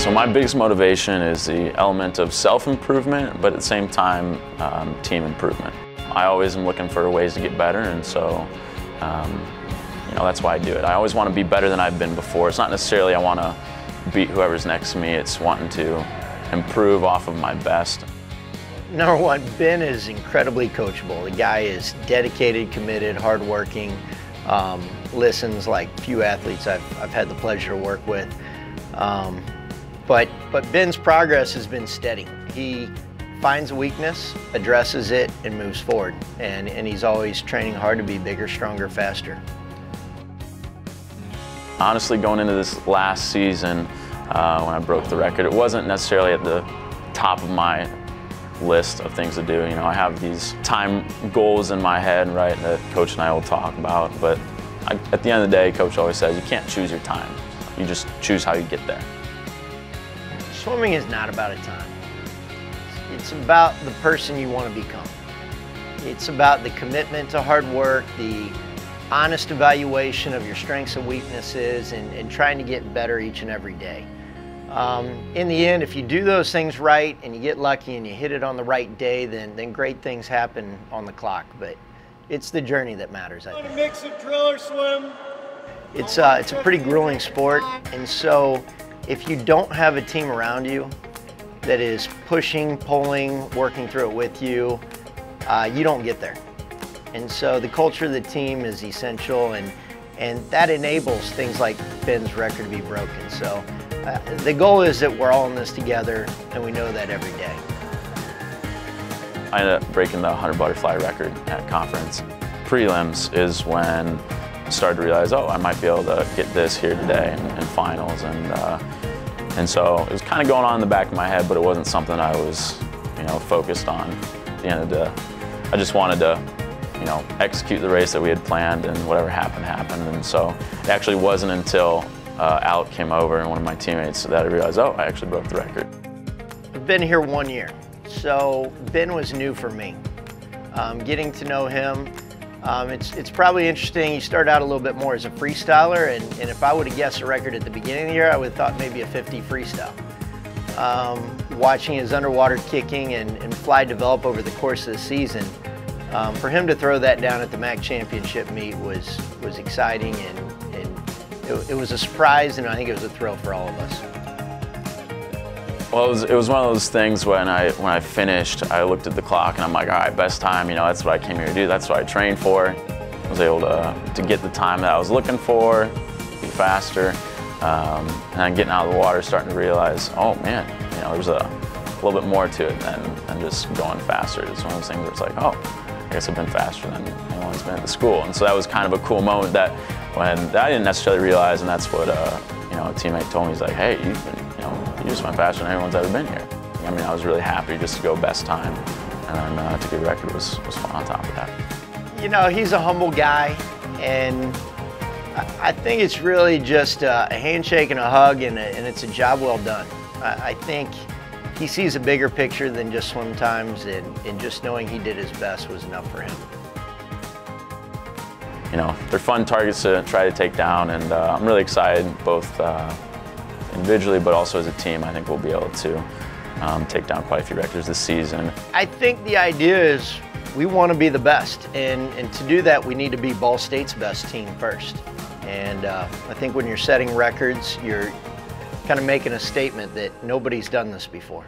So my biggest motivation is the element of self-improvement, but at the same time, team improvement. I always am looking for ways to get better, and so that's why I do it. I always want to be better than I've been before. It's not necessarily I want to beat whoever's next to me. It's wanting to improve off of my best. Number one, Ben is incredibly coachable. The guy is dedicated, committed, hardworking, listens like few athletes I've had the pleasure to work with. But Ben's progress has been steady. He finds a weakness, addresses it, and moves forward. And he's always training hard to be bigger, stronger, faster. Honestly, going into this last season, when I broke the record, it wasn't necessarily at the top of my list of things to do. I have these time goals in my head, right, that Coach and I will talk about. But at the end of the day, Coach always says you can't choose your time. You just choose how you get there. Swimming is not about a time. It's about the person you want to become. It's about the commitment to hard work, the honest evaluation of your strengths and weaknesses, and trying to get better each and every day. In the end, if you do those things right and you get lucky and you hit it on the right day, then great things happen on the clock. But it's the journey that matters, I think. Mix of drill or swim. It's a pretty grueling sport, and so if you don't have a team around you that is pushing, pulling, working through it with you, you don't get there. And so the culture of the team is essential, and that enables things like Ben's record to be broken. So the goal is that we're all in this together, and we know that every day. I ended up breaking the 100 butterfly record at conference. Prelims is when I started to realize, oh, I might be able to get this here today in finals, and so it was kind of going on in the back of my head, but it wasn't something I was, focused on. At the end of the day, I just wanted to, execute the race that we had planned, and whatever happened, happened. And so it actually wasn't until Alec came over and one of my teammates that I realized, oh, I actually broke the record. I've been here 1 year, so Ben was new for me. Getting to know him, it's probably interesting. He started out a little bit more as a freestyler, and if I would have guessed a record at the beginning of the year, I would have thought maybe a 50 freestyle. Watching his underwater kicking and fly develop over the course of the season, for him to throw that down at the MAC championship meet was exciting, and it was a surprise, and I think it was a thrill for all of us. Well, it was one of those things when I finished, I looked at the clock and I'm like, all right, best time, that's what I came here to do, that's what I trained for. I was able to get the time that I was looking for, be faster, and then getting out of the water, starting to realize, oh man, there's a little bit more to it than just going faster. It's one of those things where it's like, oh, I guess I've been faster than anyone's been at the school. And so that was kind of a cool moment that I didn't necessarily realize, and that's what a teammate told me. He's like, hey, you just went faster than anyone's ever been here. I was really happy just to go best time, and then to get a record was fun on top of that. He's a humble guy, and I think it's really just a handshake and a hug, and it's a job well done. I think he sees a bigger picture than just swim times, and just knowing he did his best was enough for him. They're fun targets to try to take down, and I'm really excited, both individually but also as a team. I think we'll be able to take down quite a few records this season. I think the idea is we want to be the best, and to do that we need to be Ball State's best team first. And I think when you're setting records, you're kind of making a statement that nobody's done this before.